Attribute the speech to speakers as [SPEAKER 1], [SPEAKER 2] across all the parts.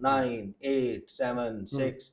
[SPEAKER 1] 9, 8, 7, 6।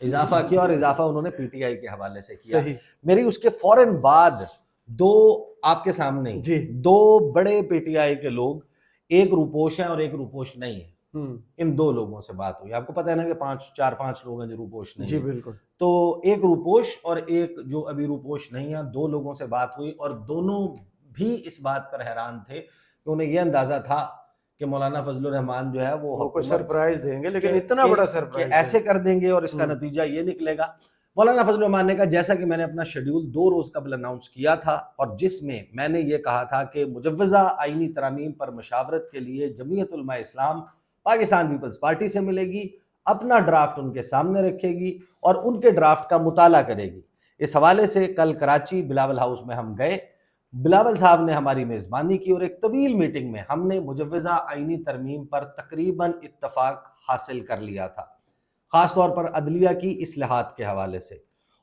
[SPEAKER 1] اضافہ کیا اور اضافہ انہوں نے پی ٹی آئی کے حوالے سے کیا.
[SPEAKER 2] صحیح.
[SPEAKER 1] میری اس کے فوراً بعد دو آپ کے سامنے
[SPEAKER 2] جی.
[SPEAKER 1] دو بڑے پی ٹی آئی کے لوگ، ایک روپوش ہیں اور ایک روپوش نہیں ہے، ان دو لوگوں سے بات ہوئی. آپ کو پتہ ہے نا کہ چار پانچ لوگ ہیں جو روپوش نہیں
[SPEAKER 2] جی
[SPEAKER 1] ہیں.
[SPEAKER 2] بالکل.
[SPEAKER 1] تو ایک روپوش اور ایک جو ابھی روپوش نہیں ہے، دو لوگوں سے بات ہوئی اور دونوں بھی اس بات پر حیران تھے کہ انہیں یہ اندازہ تھا کہ مولانا فضل الرحمان جو ہے وہ
[SPEAKER 2] کوئی سرپرائز دیں گے، لیکن
[SPEAKER 1] کہ
[SPEAKER 2] اتنا بڑا سرپرائز
[SPEAKER 1] ایسے کر دیں گے اور اس کا نتیجہ یہ نکلے گا. مولانا فضل الرحمان نے کہا جیسا کہ میں نے اپنا شیڈیول 2 روز قبل اناؤنس کیا تھا اور جس میں میں نے یہ کہا تھا کہ مجوزہ آئینی ترامیم پر مشاورت کے لیے جمعیت علماء اسلام پاکستان پیپلز پارٹی سے ملے گی، اپنا ڈرافٹ ان کے سامنے رکھے گی اور ان کے ڈرافٹ کا مطالعہ کرے گی. اس حوالے سے کل کراچی بلاول ہاؤس میں ہم گئے، بلاول صاحب نے ہماری میزبانی کی اور ایک طویل میٹنگ میں ہم نے مجوزہ آئینی ترمیم پر تقریباً اتفاق حاصل کر لیا تھا، خاص طور پر عدلیہ کی اصلاحات کے حوالے سے.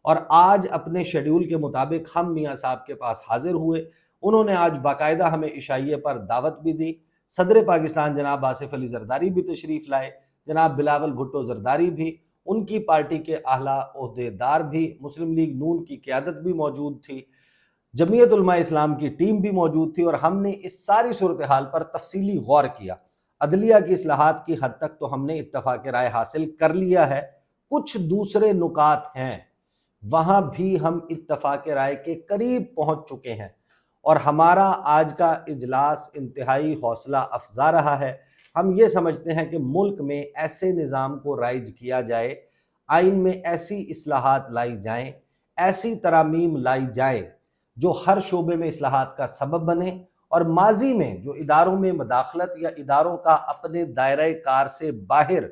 [SPEAKER 1] اور آج اپنے شیڈیول کے مطابق ہم میاں صاحب کے پاس حاضر ہوئے. انہوں نے آج باقاعدہ ہمیں عشائیے پر دعوت بھی دی. صدر پاکستان جناب آصف علی زرداری بھی تشریف لائے، جناب بلاول بھٹو زرداری بھی، ان کی پارٹی کے اعلیٰ عہدیدار بھی، مسلم لیگ نون کی قیادت بھی موجود تھی، جمعیت علماء اسلام کی ٹیم بھی موجود تھی اور ہم نے اس ساری صورتحال پر تفصیلی غور کیا. عدلیہ کی اصلاحات کی حد تک تو ہم نے اتفاق رائے حاصل کر لیا ہے، کچھ دوسرے نکات ہیں وہاں بھی ہم اتفاق رائے کے قریب پہنچ چکے ہیں اور ہمارا آج کا اجلاس انتہائی حوصلہ افزا رہا ہے. ہم یہ سمجھتے ہیں کہ ملک میں ایسے نظام کو رائج کیا جائے، آئین میں ایسی اصلاحات لائی جائیں، ایسی ترامیم لائی جائیں جو ہر شعبے میں اصلاحات کا سبب بنے اور ماضی میں جو اداروں میں مداخلت یا اداروں کا اپنے دائرہ کار سے باہر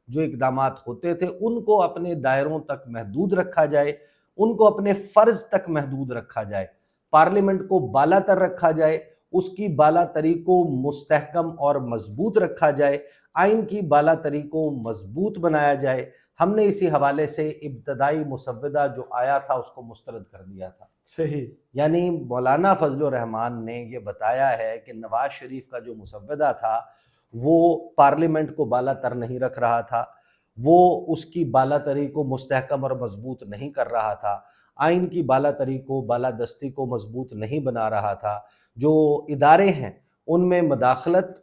[SPEAKER 1] جو اقدامات ہوتے تھے ان کو اپنے دائروں تک محدود رکھا جائے، ان کو اپنے فرض تک محدود رکھا جائے، پارلیمنٹ کو بالا تر رکھا جائے، اس کی بالا تری کو مستحکم اور مضبوط رکھا جائے، آئین کی بالا تری کو مضبوط بنایا جائے. ہم نے اسی حوالے سے ابتدائی مسودہ جو آیا تھا اس کو مسترد کر دیا تھا.
[SPEAKER 2] صحیح.
[SPEAKER 1] یعنی مولانا فضل الرحمان نے یہ بتایا ہے کہ نواز شریف کا جو مسودہ تھا وہ پارلیمنٹ کو بالا تر نہیں رکھ رہا تھا، وہ اس کی بالا تری کو مستحکم اور مضبوط نہیں کر رہا تھا، آئین کی بالا تری کو بالادستی کو مضبوط نہیں بنا رہا تھا، جو ادارے ہیں ان میں مداخلت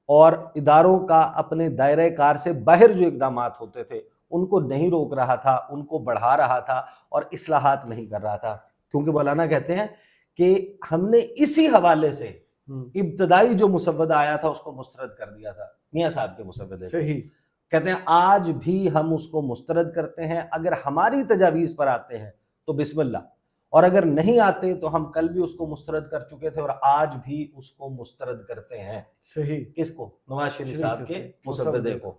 [SPEAKER 1] اور اداروں کا اپنے دائرہ کار سے باہر جو اقدامات ہوتے تھے ان کو نہیں روک رہا تھا، ان کو بڑھا رہا تھا اور اصلاحات نہیں کر رہا تھا. کیونکہ مولانا کہتے ہیں کہ ہم نے اسی حوالے سے ابتدائی جو مسودہ آیا تھا اس کو مسترد کر دیا تھا، میاں صاحب کے مسودے.
[SPEAKER 2] صحیح.
[SPEAKER 1] کہتے ہیں آج بھی ہم اس کو مسترد کرتے ہیں، اگر ہماری تجاویز پر آتے ہیں تو بسم اللہ، اور اگر نہیں آتے تو ہم کل بھی اس کو مسترد کر چکے تھے اور آج بھی اس کو مسترد کرتے ہیں.
[SPEAKER 2] صحیح.
[SPEAKER 1] کس کو؟ نواز شریف صاحب کے مسودے کو.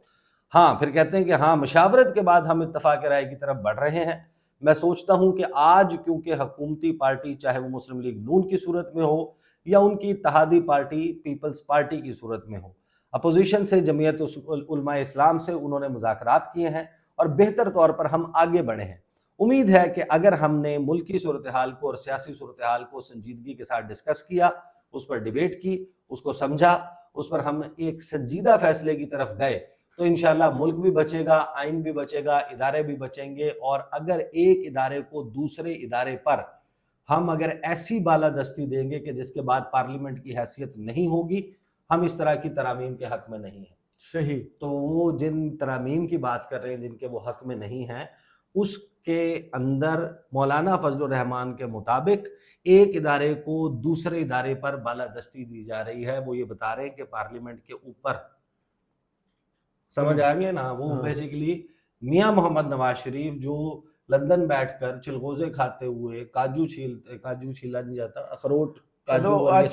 [SPEAKER 1] ہاں پھر کہتے ہیں کہ ہاں مشاورت کے بعد ہم اتفاق رائے کی طرف بڑھ رہے ہیں. میں سوچتا ہوں کہ آج کیونکہ حکومتی پارٹی چاہے وہ مسلم لیگ نون کی صورت میں ہو یا ان کی اتحادی پارٹی پیپلز پارٹی کی صورت میں ہو، اپوزیشن سے جمعیت علماء اسلام سے انہوں نے مذاکرات کیے ہیں اور بہتر طور پر ہم آگے بڑھے ہیں. امید ہے کہ اگر ہم نے ملکی صورتحال کو اور سیاسی صورتحال کو سنجیدگی کے ساتھ ڈسکس کیا، اس پر ڈیبیٹ کی، اس کو سمجھا، اس پر ہم ایک سنجیدہ فیصلے کی طرف گئے تو انشاءاللہ ملک بھی بچے گا، آئین بھی بچے گا، ادارے بھی بچیں گے. اور اگر ایک ادارے کو دوسرے ادارے پر ہم اگر ایسی بالادستی دیں گے کہ جس کے بعد پارلیمنٹ کی حیثیت نہیں ہوگی، ہم اس طرح کی ترامیم کے حق میں نہیں ہیں.
[SPEAKER 2] صحیح.
[SPEAKER 1] تو وہ جن ترامیم کی بات کر رہے ہیں جن کے وہ حق میں نہیں ہیں، اس کے اندر مولانا فضل الرحمان کے مطابق ایک ادارے کو دوسرے ادارے پر بالادستی دی جا رہی ہے. وہ یہ بتا رہے ہیں کہ پارلیمنٹ کے اوپر. سمجھ آئیں گے نا؟ وہ بیسیکلی میاں محمد نواز شریف جو لندن بیٹھ کر چلغوزے کھاتے ہوئے کاجو چھیلا نہیں جاتا، اخروٹ کاجو اور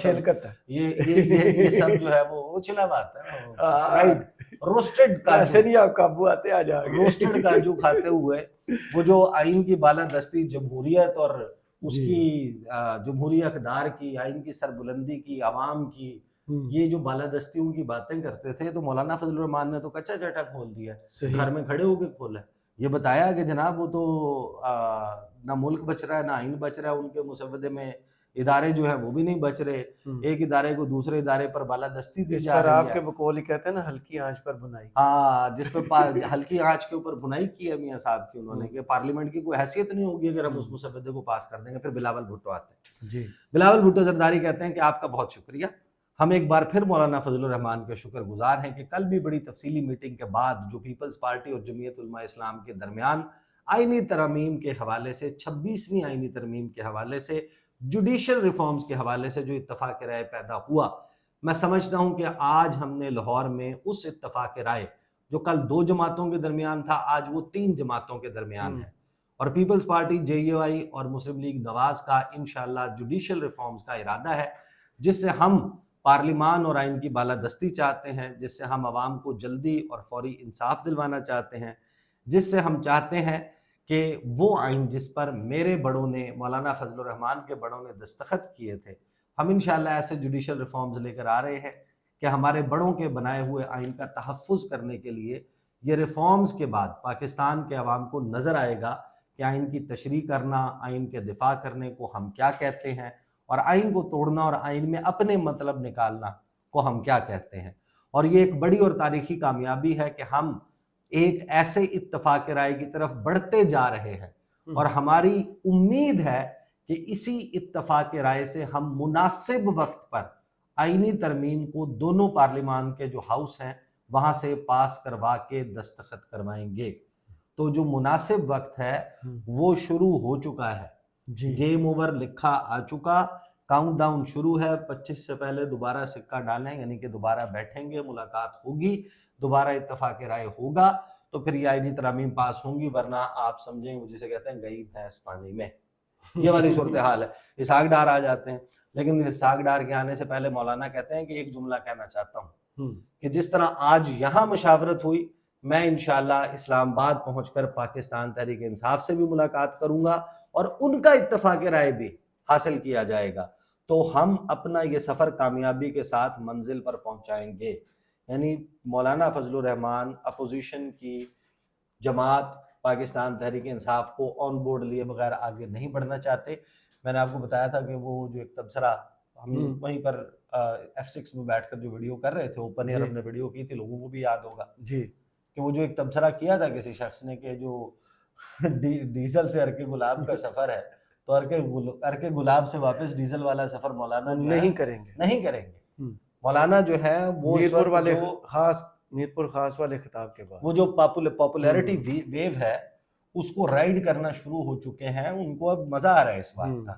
[SPEAKER 1] یہ سب جو ہے وہ چھلا بات ہے، فرائیڈ روسٹڈ کاجو، ایسے نہیں آپ قابو آتے آ جائیں گے، روسٹڈ کاجو کھاتے ہوئے وہ جو آئین کی بالادستی، جمہوریت اور اس کی جمہوری اقدار کی، آئین کی سربلندی کی، عوام کی، یہ جو بالادستیوں کی باتیں کرتے تھے تو مولانا فضل الرحمان نے تو کچا چٹا کھول دیا، گھر میں کھڑے ہو کے کھولا. یہ بتایا کہ جناب وہ تو نہ ملک بچ رہا ہے نہ آئین بچ رہا ہے ان کے مسودے میں، ادارے جو ہے وہ بھی نہیں بچ رہے، ایک ادارے کو دوسرے ادارے پر بالادستی دی جا رہی ہے۔
[SPEAKER 2] آپ کے بقول ہی کہتے ہیں نا ہلکی آنچ پر بنائی،
[SPEAKER 1] ہاں، جس پہ ہلکی آنچ کے اوپر بنائی کی ہے میاں صاحب کی انہوں نے، کہ پارلیمنٹ کی کوئی حیثیت نہیں ہوگی اگر ہم اس مسودے کو پاس کر دیں گے۔ پھر بلاول بھٹو آتے ہیں،
[SPEAKER 2] جی
[SPEAKER 1] بلاول بھٹو زرداری کہتے ہیں کہ آپ کا بہت شکریہ، ہم ایک بار پھر مولانا فضل الرحمان کے شکر گزار ہیں کہ کل بھی بڑی تفصیلی میٹنگ کے بعد جو پیپلز پارٹی اور جمعیت علماء اسلام کے درمیان آئینی ترامیم کے حوالے سے، 26ویں آئینی ترمیم کے حوالے سے، جوڈیشل ریفارمز کے حوالے سے جو اتفاق رائے پیدا ہوا، میں سمجھتا ہوں کہ آج ہم نے لاہور میں اس اتفاق رائے جو کل 2 جماعتوں کے درمیان تھا، آج وہ 3 جماعتوں کے درمیان ہے، اور پیپلز پارٹی جے یو آئی اور مسلم لیگ نواز کا انشاءاللہ جوڈیشل ریفارمز کا ارادہ ہے، جس سے ہم پارلیمان اور آئین کی بالادستی چاہتے ہیں، جس سے ہم عوام کو جلدی اور فوری انصاف دلوانا چاہتے ہیں، جس سے ہم چاہتے ہیں کہ وہ آئین جس پر میرے بڑوں نے، مولانا فضل الرحمان کے بڑوں نے دستخط کیے تھے، ہم انشاءاللہ ایسے جوڈیشل ریفارمز لے کر آ رہے ہیں کہ ہمارے بڑوں کے بنائے ہوئے آئین کا تحفظ کرنے کے لیے یہ ریفارمز کے بعد پاکستان کے عوام کو نظر آئے گا کہ آئین کی تشریح کرنا، آئین کے دفاع کرنے کو ہم کیا کہتے ہیں، اور آئین کو توڑنا اور آئین میں اپنے مطلب نکالنا کو ہم کیا کہتے ہیں۔ اور یہ ایک بڑی اور تاریخی کامیابی ہے کہ ہم ایک ایسے اتفاق رائے کی طرف بڑھتے جا رہے ہیں، اور ہماری امید ہے کہ اسی اتفاق رائے سے ہم مناسب وقت پر آئینی ترمیم کو دونوں پارلیمان کے جو ہاؤس ہیں وہاں سے پاس کروا کے دستخط کروائیں گے۔ تو جو مناسب وقت ہے وہ شروع ہو چکا ہے، گیم اوور لکھا آ چکا، کاؤنٹ ڈاؤن شروع ہے، 25 سے پہلے دوبارہ سکہ ڈالیں، یعنی کہ دوبارہ بیٹھیں گے، ملاقات ہوگی، دوبارہ اتفاق رائے ہوگا، تو پھر یہ آئینی ترامیم پاس ہوں گی، ورنہ آپ سمجھیں وہ جسے کہتے ہیں گئی بھینس پانی میں، یہ والی صورتحال ہے۔ اسحاق ڈار آ جاتے ہیں، لیکن اسحاق ڈار کے آنے سے پہلے مولانا کہتے ہیں کہ ایک جملہ کہنا چاہتا ہوں کہ جس طرح آج یہاں مشاورت ہوئی، میں انشاءاللہ اسلام آباد پہنچ کر پاکستان تحریک انصاف سے بھی ملاقات کروں گا اور ان کا اتفاق رائے بھی حاصل کیا جائے گا، تو ہم اپنا یہ سفر کامیابی کے ساتھ منزل پر پہنچائیں گے۔ یعنی مولانا فضل الرحمان اپوزیشن کی جماعت پاکستان تحریک انصاف کو آن بورڈ لیے بغیر آگے نہیں بڑھنا چاہتے۔ میں نے آپ کو بتایا تھا کہ وہ جو ایک تبصرہ ہم وہیں پر F6 میں بیٹھ کر جو ویڈیو کر رہے تھے، اوپن ایئر ہم نے ویڈیو کی تھی، لوگوں کو بھی یاد ہوگا کہ وہ جو ایک تبصرہ کیا تھا کسی شخص نے کہ جو ڈیزل سے ارکے گلاب کا سفر ہے، تو ارکے گلاب سے واپس ڈیزل والا سفر مولانا نہیں کریں گے۔ مولانا جو ہے وہ اس وقت
[SPEAKER 2] والے خاص میرپور خاص والے خطاب کے بعد
[SPEAKER 1] وہ جو پاپولیرٹی ویو ہے اس کو رائڈ کرنا شروع ہو چکے ہیں، ان کو اب مزہ آ رہا ہے اس بات کا۔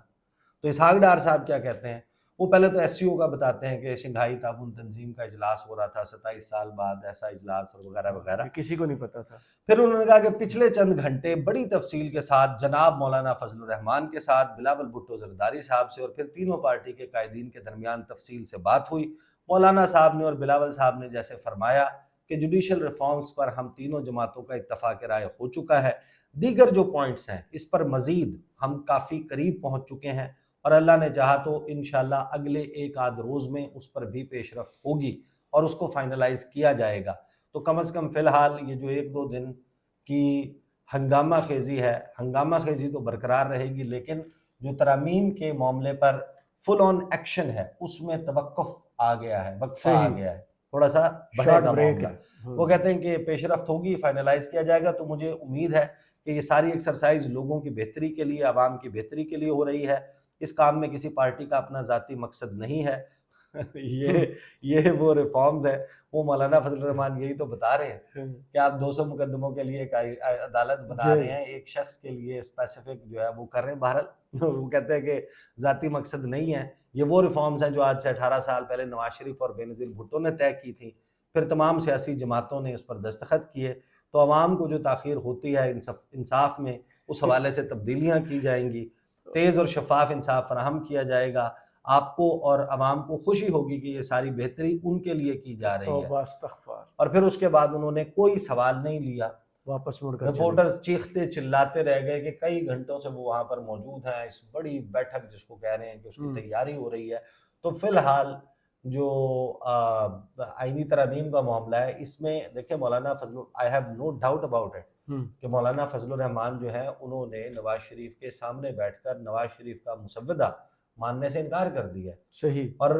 [SPEAKER 1] تو اسحاق ڈار صاحب کیا کہتے ہیں؟ وہ پہلے تو ایس سی او کا بتاتے ہیں کہ شنگھائی تعاون تنظیم کا اجلاس ہو رہا تھا 27 سال بعد، ایسا اجلاس اور وغیرہ وغیرہ،
[SPEAKER 2] کسی کو نہیں پتا تھا۔
[SPEAKER 1] پھر انہوں نے کہا کہ پچھلے چند گھنٹے بڑی تفصیل کے ساتھ جناب مولانا فضل الرحمان کے ساتھ، بلاول بھٹو زرداری صاحب سے، اور پھر تینوں پارٹی کے قائدین کے درمیان تفصیل سے بات ہوئی۔ مولانا صاحب نے اور بلاول صاحب نے جیسے فرمایا کہ جوڈیشل ریفارمز پر ہم تینوں جماعتوں کا اتفاق رائے ہو چکا ہے، دیگر جو پوائنٹس ہیں اس پر مزید ہم کافی قریب پہنچ چکے ہیں، اور اللہ نے چاہا تو انشاءاللہ اگلے ایک آدھ روز میں اس پر بھی پیش رفت ہوگی اور اس کو فائنلائز کیا جائے گا۔ تو کم از کم فی الحال یہ جو 1-2 دن کی ہنگامہ خیزی ہے، ہنگامہ خیزی تو برقرار رہے گی، لیکن جو ترامیم کے معاملے پر فل آن ایکشن ہے اس میں توقف آ گیا ہے، وقفہ آ گیا ہے، تھوڑا سا بڑھے گا معاملہ۔ وہ کہتے ہیں کہ پیش رفت ہوگی، فائنلائز کیا جائے گا، تو مجھے امید ہے کہ یہ ساری ایکسرسائز لوگوں کی بہتری کے لیے، عوام کی بہتری کے لیے ہو رہی ہے۔ اس کام میں کسی پارٹی کا اپنا ذاتی مقصد نہیں ہے۔ یہ وہ ریفارمز ہے، وہ مولانا فضل الرحمان یہی تو بتا رہے ہیں کہ آپ 200 مقدموں کے لیے ایک عدالت بنا رہے ہیں، ایک شخص کے لیے اسپیسیفک جو ہے وہ کر رہے ہیں۔ بہرحال وہ کہتے ہیں کہ ذاتی مقصد نہیں ہے۔ یہ وہ ریفارمز ہیں جو آج سے 18 سال پہلے نواز شریف اور بینظیر بھٹو نے طے کی تھی، پھر تمام سیاسی جماعتوں نے اس پر دستخط کیے۔ تو عوام کو جو تاخیر ہوتی ہے انصاف میں، اس حوالے سے تبدیلیاں کی جائیں گی، تیز اور شفاف انصاف فراہم کیا جائے گا۔ آپ کو اور عوام کو خوشی ہوگی کہ یہ ساری بہتری ان کے لیے کی جا رہی ہے۔ اور پھر اس کے بعد انہوں نے کوئی سوال نہیں لیا، واپس مڑ کر رپورٹرز چیختے چلاتے رہ گئے کہ کئی گھنٹوں سے وہ وہاں پر موجود ہیں، اس بڑی بیٹھک جس کو کہہ رہے ہیں کہ اس کی تیاری ہو رہی ہے۔ تو فی الحال جو آئینی ترامیم کا معاملہ ہے اس میں دیکھیں مولانا فضل، I have no doubt about it کہ مولانا فضل الرحمان جو ہیں انہوں نے نواز شریف کے سامنے بیٹھ کر نواز شریف کا مسودہ ماننے سے انکار کر دیا ہے.
[SPEAKER 2] صحیح.
[SPEAKER 1] اور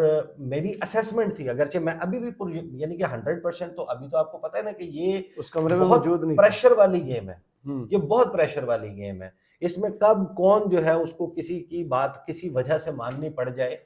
[SPEAKER 1] میری اسیسمنٹ تھی، اگرچہ میں ابھی بھی یعنی کہ 100%، تو ابھی تو آپ کو پتہ ہے نا کہ یہ
[SPEAKER 2] اس کمرے میں
[SPEAKER 1] بہت
[SPEAKER 2] موجود نہیں تھا.
[SPEAKER 1] پریشر والی گیم ہے،
[SPEAKER 2] ہوں.
[SPEAKER 1] یہ بہت پریشر والی گیم ہے. اس میں کب کون جو ہے اس کو کسی کی بات کسی وجہ سے ماننی پڑ جائے،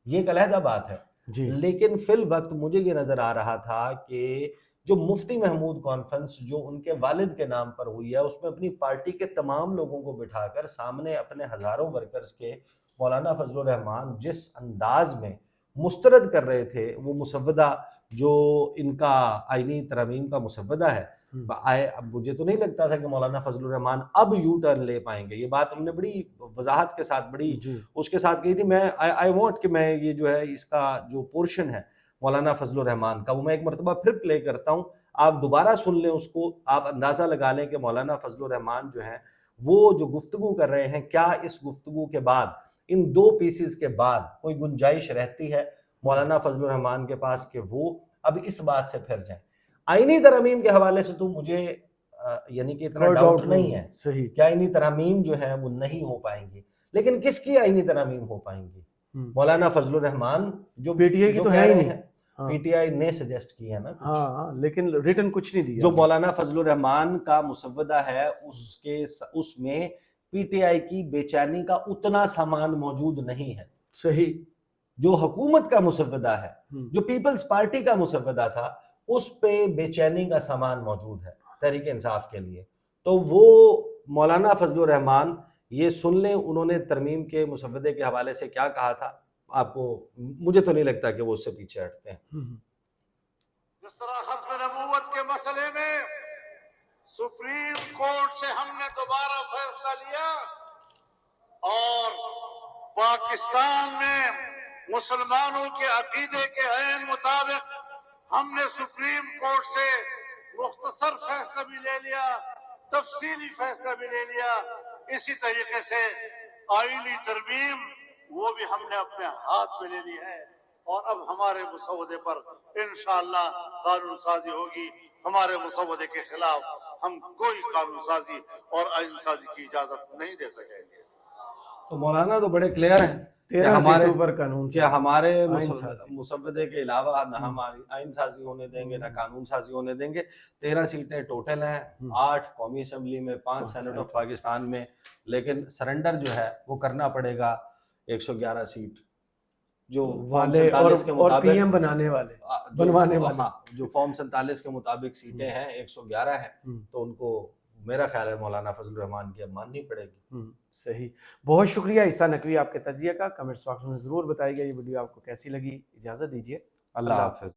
[SPEAKER 1] یہ ایک علیحدہ بات ہے.
[SPEAKER 2] جی.
[SPEAKER 1] لیکن فی الوقت مجھے یہ نظر آ رہا تھا کہ جو مفتی محمود کانفرنس جو ان کے والد کے نام پر ہوئی ہے، اس میں اپنی پارٹی کے تمام لوگوں کو بٹھا کر سامنے اپنے ہزاروں ورکرز کے مولانا فضل الرحمان جس انداز میں مسترد کر رہے تھے وہ مسودہ جو ان کا آئینی ترامیم کا مسودہ ہے. اب مجھے تو نہیں لگتا تھا کہ مولانا فضل الرحمان اب یو ٹرن لے پائیں گے. یہ بات ہم نے بڑی وضاحت کے ساتھ بڑی اس کے ساتھ کہی تھی. میں آئی وانٹ کہ میں یہ جو ہے اس کا جو پورشن ہے مولانا فضل الرحمان کا وہ میں ایک مرتبہ پھر پلے کرتا ہوں، آپ دوبارہ سن لیں اس کو، آپ اندازہ لگا لیں کہ مولانا فضل الرحمان جو ہیں وہ جو گفتگو کر رہے ہیں، کیا اس گفتگو کے بعد ان دو پیسز کے بعد کوئی گنجائش رہتی ہے مولانا فضل الرحمان کے پاس کہ وہ اب اس بات سے پھر جائیں. آئینی ترامیم کے حوالے سے تو مجھے یعنی کہ اتنا ڈاؤٹ نہیں ہے.
[SPEAKER 2] صحیح.
[SPEAKER 1] کہ آئینی ترامیم جو ہے وہ نہیں ہو پائیں گی، لیکن کس کی آئینی ترامیم ہو پائیں گی؟ مولانا فضل الرحمان جو
[SPEAKER 2] پی ٹی آئی کی تو ہے ہی نہیں.
[SPEAKER 1] پی ٹی آئی نے سجیسٹ کی ہے نا،
[SPEAKER 2] ہاں لیکن ریٹن کچھ نہیں دیا.
[SPEAKER 1] جو مولانا فضل الرحمان کا مسودہ ہے اس میں پی ٹی آئی کی بے چینی کا اتنا سامان موجود نہیں ہے.
[SPEAKER 2] صحیح.
[SPEAKER 1] جو حکومت کا مسودہ ہے، جو پیپلز پارٹی کا مسودہ تھا، اس پہ بے چینی کا سامان موجود ہے تحریک انصاف کے لیے. تو وہ مولانا فضل الرحمان یہ سن لیں انہوں نے ترمیم کے مسودے کے حوالے سے کیا کہا تھا. آپ کو مجھے تو نہیں لگتا کہ وہ اس سے پیچھے ہٹتے ہیں.
[SPEAKER 3] جس طرح ختم نبوت کے مسئلے میں سپریم کورٹ سے ہم نے دوبارہ فیصلہ لیا اور پاکستان میں مسلمانوں کے عقیدے کے عین مطابق ہم نے سپریم کورٹ سے مختصر فیصلہ بھی لے لیا، تفصیلی فیصلہ بھی لے لیا. اسی طریقے سے آئینی ترمیم وہ بھی ہم نے اپنے ہاتھ میں لے لی ہے اور اب ہمارے مسودے پر انشاءاللہ قانون سازی ہوگی. ہمارے مسودے کے خلاف ہم کوئی قانون سازی اور آئین سازی کی اجازت نہیں دے سکیں گے.
[SPEAKER 1] تو مولانا تو بڑے کلیئر ہیں کہ ہمارے مسودے کے علاوہ نہ ہم آئین سازی ہونے دیں گے نہ قانون سازی ہونے دیں گے. 13 سیٹیں ٹوٹل ہیں، 8 قومی اسمبلی میں، 5 سینٹ آف پاکستان میں. لیکن سرنڈر جو ہے وہ کرنا پڑے گا 111 سیٹ جو
[SPEAKER 2] والے اور پی ایم بنانے والے بنوانے والے
[SPEAKER 1] جو فارم 47 کے مطابق سیٹیں ہیں 111 ہیں. تو ان کو میرا خیال ہے مولانا فضل الرحمان کی اب ماننی پڑے گی.
[SPEAKER 2] صحیح. بہت شکریہ عیسیٰ نقوی آپ کے تجزیہ کا. کمنٹس باکس میں ضرور بتائیے گا یہ ویڈیو آپ کو کیسی لگی. اجازت دیجیے.
[SPEAKER 1] اللہ حافظ.